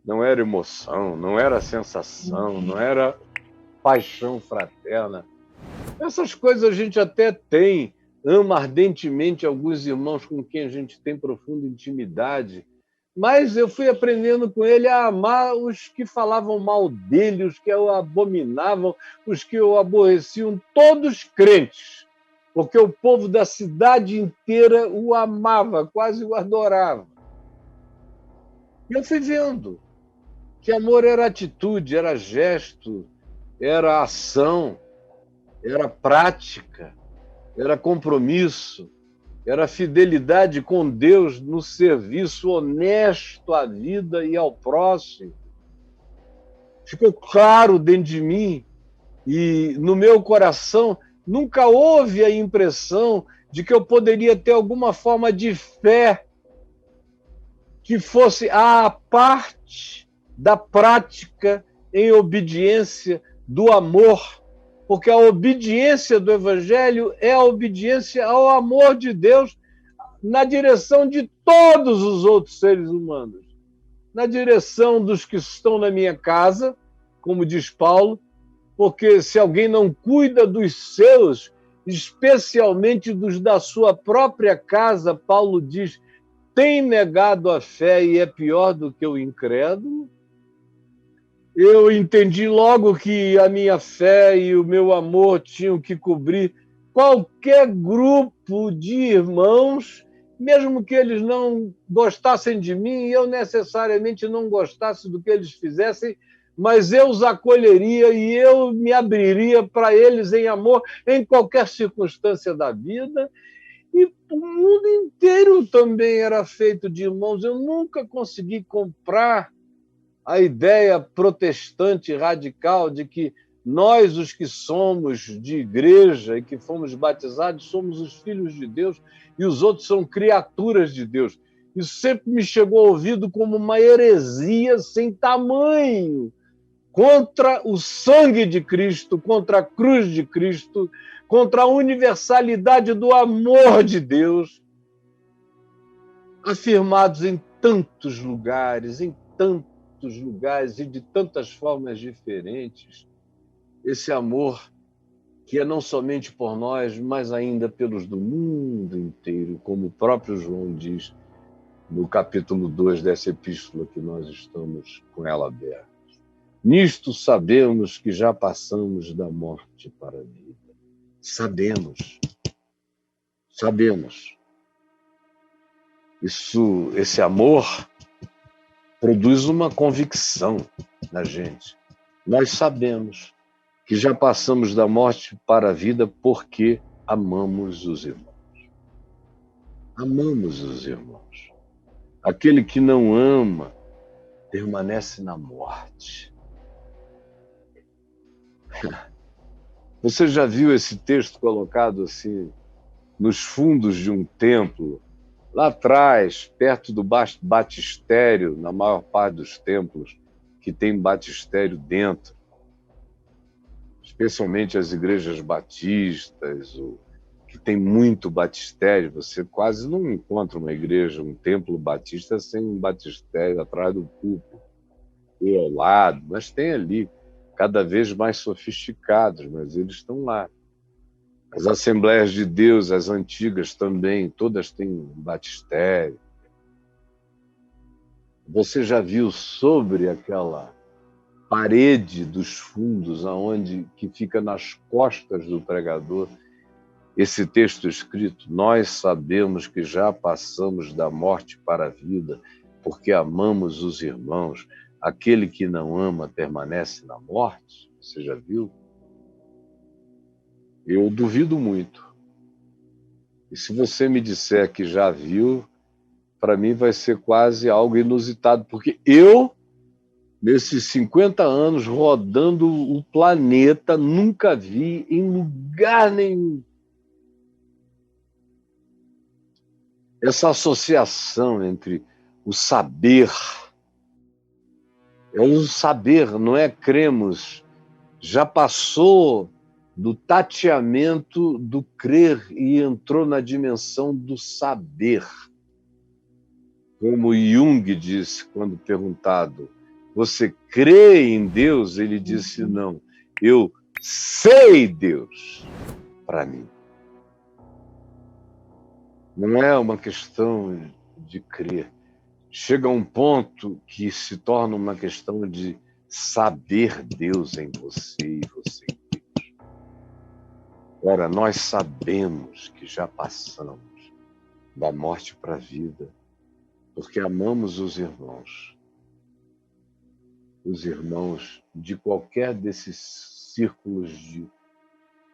não era emoção, não era sensação, não era paixão fraterna. Essas coisas a gente até tem, ama ardentemente alguns irmãos com quem a gente tem profunda intimidade, mas eu fui aprendendo com ele a amar os que falavam mal dele, os que o abominavam, os que o aborreciam, todos crentes, porque o povo da cidade inteira o amava, quase o adorava. E eu fui vendo que amor era atitude, era gesto, era ação, era prática, era compromisso, era fidelidade com Deus no serviço honesto à vida e ao próximo. Ficou claro dentro de mim e no meu coração nunca houve a impressão de que eu poderia ter alguma forma de fé que fosse à parte da prática em obediência do amor, porque a obediência do Evangelho é a obediência ao amor de Deus na direção de todos os outros seres humanos, na direção dos que estão na minha casa, como diz Paulo, porque se alguém não cuida dos seus, especialmente dos da sua própria casa, Paulo diz, tem negado a fé e é pior do que o incrédulo. Eu entendi logo que a minha fé e o meu amor tinham que cobrir qualquer grupo de irmãos, mesmo que eles não gostassem de mim e eu necessariamente não gostasse do que eles fizessem, mas eu os acolheria e eu me abriria para eles em amor em qualquer circunstância da vida. E o mundo inteiro também era feito de irmãos. Eu nunca consegui comprar a ideia protestante radical de que nós, os que somos de igreja e que fomos batizados, somos os filhos de Deus e os outros são criaturas de Deus. Isso sempre me chegou ao ouvido como uma heresia sem tamanho, contra o sangue de Cristo, contra a cruz de Cristo, contra a universalidade do amor de Deus, afirmados em tantos lugares, e de tantas formas diferentes, esse amor que é não somente por nós, mas ainda pelos do mundo inteiro, como o próprio João diz no capítulo 2 dessa epístola que nós estamos com ela aberta. Nisto sabemos que já passamos da morte para a vida. Sabemos. Esse amor produz uma convicção na gente. Nós sabemos que já passamos da morte para a vida porque amamos os irmãos. Amamos os irmãos. Aquele que não ama permanece na morte. Você já viu esse texto colocado assim, nos fundos de um templo, lá atrás, perto do batistério, na maior parte dos templos, que tem batistério dentro, especialmente as igrejas batistas, que tem muito batistério, você quase não encontra uma igreja, um templo batista sem um batistério atrás do púlpito, ou ao lado, mas tem ali, cada vez mais sofisticados, mas eles estão lá. As Assembleias de Deus, as antigas também, todas têm um batistério. Você já viu sobre aquela parede dos fundos, que fica nas costas do pregador, esse texto escrito: nós sabemos que já passamos da morte para a vida, porque amamos os irmãos. Aquele que não ama permanece na morte. Você já viu? Eu duvido muito. E se você me disser que já viu, para mim vai ser quase algo inusitado, porque eu, nesses 50 anos rodando o planeta, nunca vi em lugar nenhum essa associação entre o saber. É um saber, não é cremos. Já passou do tateamento do crer e entrou na dimensão do saber. Como Jung disse quando perguntado: você crê em Deus? Ele disse: não, eu sei Deus para mim. Não é uma questão de crer. Chega a um ponto que se torna uma questão de saber Deus em você e você em Deus. Ora, nós sabemos que já passamos da morte para a vida, porque amamos os irmãos de qualquer desses círculos de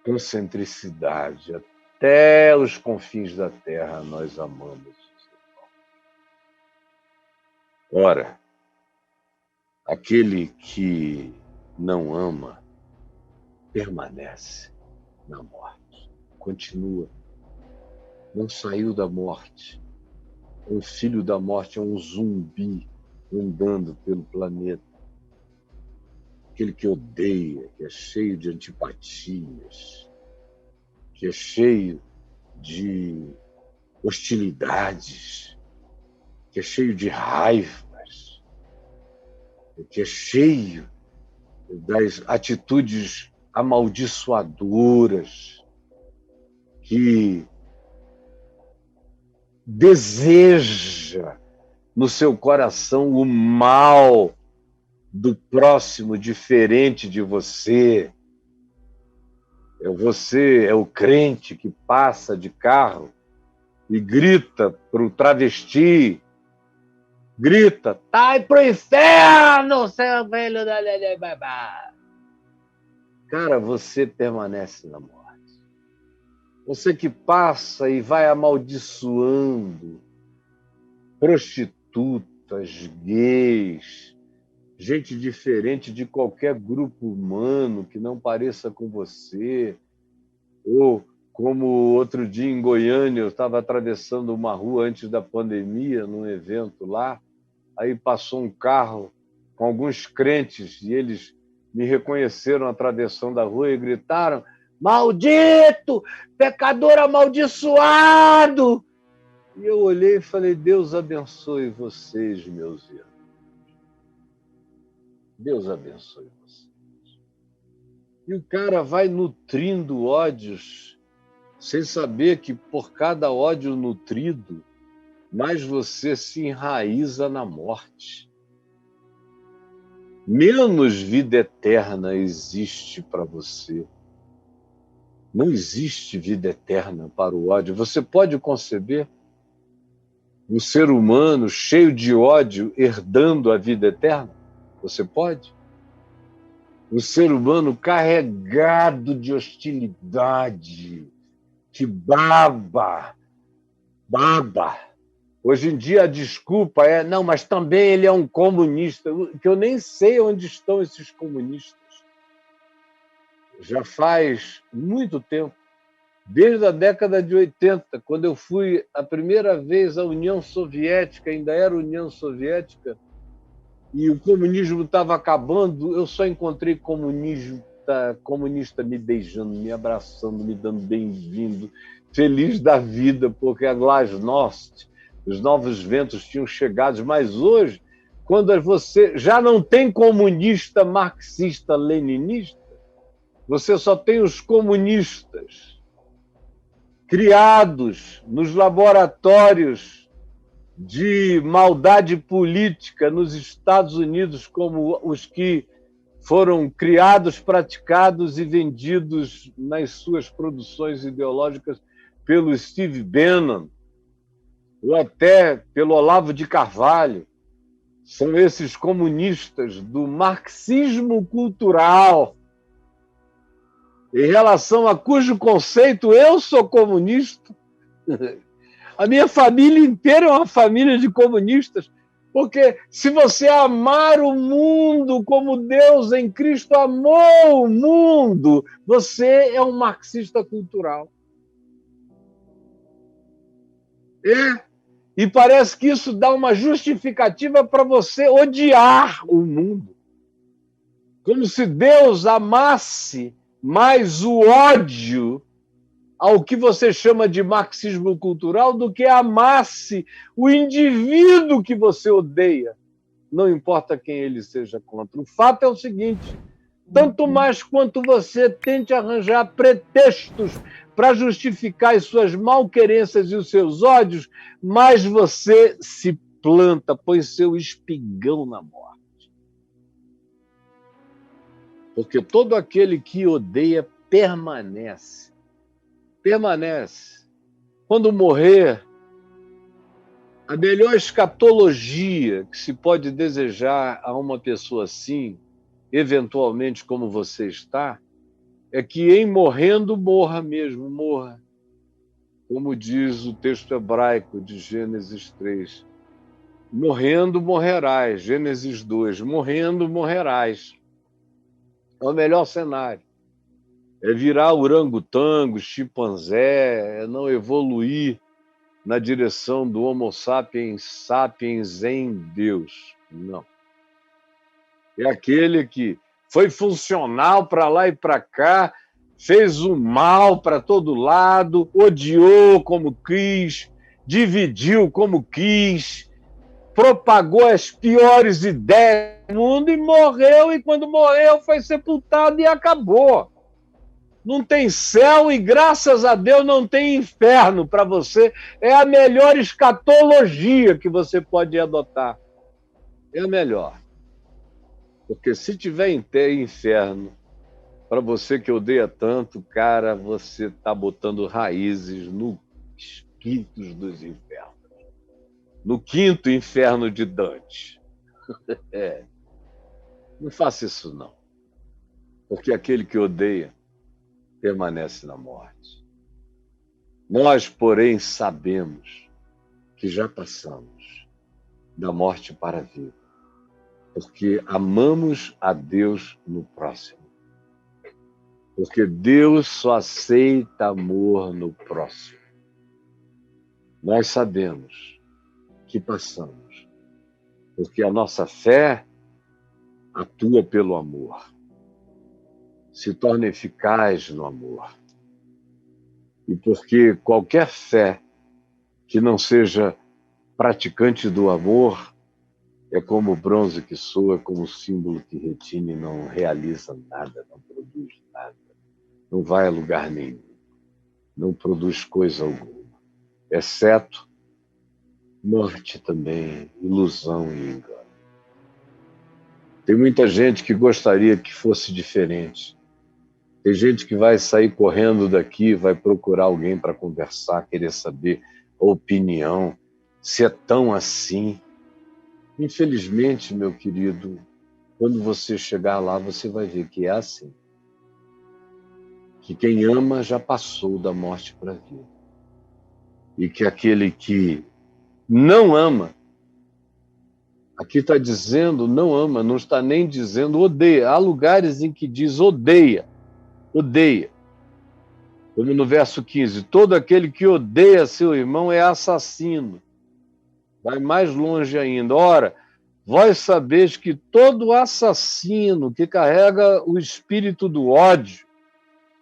concentricidade, até os confins da terra, nós amamos os irmãos. Ora, aquele que não ama permanece na morte, continua, não saiu da morte. Um filho da morte é um zumbi andando pelo planeta. Aquele que odeia, que é cheio de antipatias, que é cheio de hostilidades, que é cheio de raivas, que é cheio das atitudes amaldiçoadoras, que deseja no seu coração o mal do próximo diferente de você. Você é o crente que passa de carro e grita para o travesti, grita: "Vai pro inferno, seu velho da babá". Cara, você permanece na morte. Você que passa e vai amaldiçoando prostitutas, gays, gente diferente de qualquer grupo humano que não pareça com você. Ou como outro dia em Goiânia, eu estava atravessando uma rua antes da pandemia, num evento lá, aí passou um carro com alguns crentes e eles me reconheceram atravessando a rua e gritaram: "Maldito! Pecador amaldiçoado!" E eu olhei e falei: Deus abençoe vocês, meus irmãos. Deus abençoe vocês. E o cara vai nutrindo ódios, sem saber que por cada ódio nutrido, mais você se enraiza na morte. Menos vida eterna existe para você. Não existe vida eterna para o ódio. Você pode conceber um ser humano cheio de ódio herdando a vida eterna? Você pode? Um ser humano carregado de hostilidade, que baba Hoje em dia a desculpa é, não, mas também ele é um comunista, que eu nem sei onde estão esses comunistas. Já faz muito tempo, desde a década de 80, quando eu fui a primeira vez à União Soviética, ainda era União Soviética, e o comunismo estava acabando, eu só encontrei comunista me beijando, me abraçando, me dando bem-vindo, feliz da vida, porque a Glasnost, os novos ventos tinham chegado. Mas hoje, quando você já não tem comunista marxista-leninista, você só tem os comunistas criados nos laboratórios de maldade política nos Estados Unidos, como os que foram criados, praticados e vendidos nas suas produções ideológicas pelo Steve Bannon, ou até pelo Olavo de Carvalho. São esses comunistas do marxismo cultural, em relação a cujo conceito eu sou comunista. A minha família inteira é uma família de comunistas, porque se você amar o mundo como Deus em Cristo amou o mundo, você é um marxista cultural. E parece que isso dá uma justificativa para você odiar o mundo. Como se Deus amasse mais o ódio ao que você chama de marxismo cultural do que amasse o indivíduo que você odeia, não importa quem ele seja contra. O fato é o seguinte: tanto mais quanto você tente arranjar pretextos para justificar as suas malquerências e os seus ódios, mais você se planta, põe seu espigão na morte. Porque todo aquele que odeia permanece. Permanece. Quando morrer, a melhor escatologia que se pode desejar a uma pessoa assim, eventualmente como você está, é que em morrendo, morra mesmo, morra. Como diz o texto hebraico de Gênesis 3. Morrendo, morrerás. Gênesis 2. Morrendo, morrerás. É o melhor cenário. É virar orangotango, chimpanzé, é não evoluir na direção do Homo sapiens sapiens em Deus. Não. É aquele que foi funcional para lá e para cá, fez o mal para todo lado, odiou como quis, dividiu como quis, propagou as piores ideias do mundo e morreu, e quando morreu foi sepultado e acabou. Não tem céu e, graças a Deus, não tem inferno para você. É a melhor escatologia que você pode adotar. É a melhor. Porque se tiver inferno, para você que odeia tanto, cara, você está botando raízes nos quintos dos infernos. No quinto inferno de Dante. Não faça isso, não. Porque aquele que odeia permanece na morte. Nós, porém, sabemos que já passamos da morte para a vida, porque amamos a Deus no próximo. Porque Deus só aceita amor no próximo. Nós sabemos que passamos, porque a nossa fé atua pelo amor, se torna eficaz no amor. E porque qualquer fé que não seja praticante do amor é como o bronze que soa, como o símbolo que retine, não realiza nada, não produz nada, não vai a lugar nenhum, não produz coisa alguma, exceto morte também, ilusão e engano. Tem muita gente que gostaria que fosse diferente. Tem gente que vai sair correndo daqui, vai procurar alguém para conversar, querer saber a opinião, se é tão assim. Infelizmente, meu querido, quando você chegar lá, você vai ver que é assim. Que quem ama já passou da morte para a vida. E que aquele que não ama. Aqui está dizendo não ama, não está nem dizendo odeia. Há lugares em que diz odeia, odeia. Como no verso 15, todo aquele que odeia seu irmão é assassino. Vai mais longe ainda. Ora, vós sabeis que todo assassino que carrega o espírito do ódio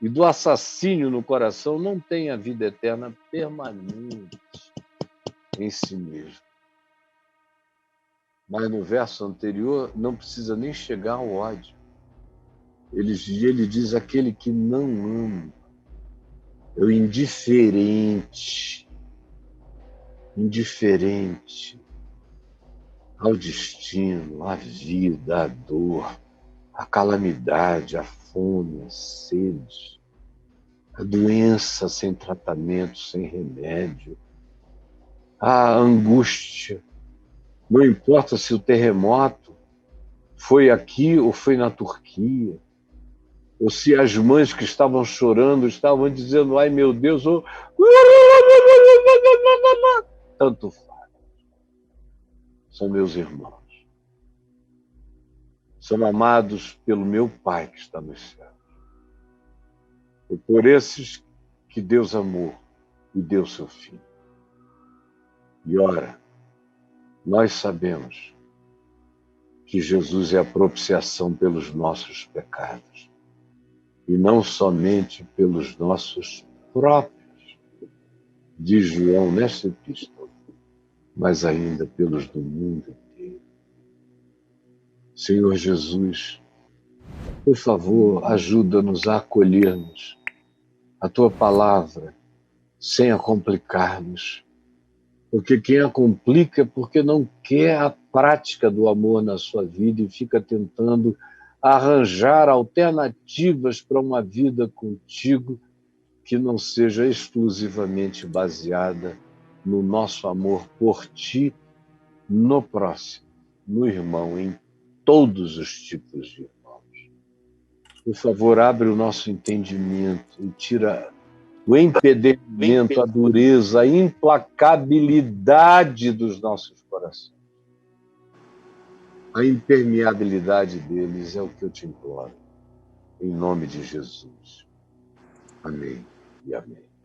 e do assassínio no coração não tem a vida eterna permanente em si mesmo. Mas no verso anterior não precisa nem chegar ao ódio. Ele diz aquele que não ama, é o indiferente ao destino, à vida, à dor, à calamidade, à fome, à sede, à doença sem tratamento, sem remédio, à angústia. Não importa se o terremoto foi aqui ou foi na Turquia, ou se as mães que estavam chorando estavam dizendo, ai meu Deus, ou... tanto faz. São meus irmãos. São amados pelo meu Pai que está nos céus. E por esses que Deus amou e deu seu Filho. E ora, nós sabemos que Jesus é a propiciação pelos nossos pecados. E não somente pelos nossos próprios, diz João nesta epístola, mas ainda pelos do mundo inteiro. Senhor Jesus, por favor, ajuda-nos a acolhermos a Tua palavra sem a complicarmos. Porque quem a complica é porque não quer a prática do amor na sua vida e fica tentando arranjar alternativas para uma vida contigo que não seja exclusivamente baseada no nosso amor por ti, no próximo, no irmão, em todos os tipos de irmãos. Por favor, abre o nosso entendimento e tira o empedernido, a dureza, a implacabilidade dos nossos corações. A impermeabilidade deles é o que eu te imploro. Em nome de Jesus. Amém e amém.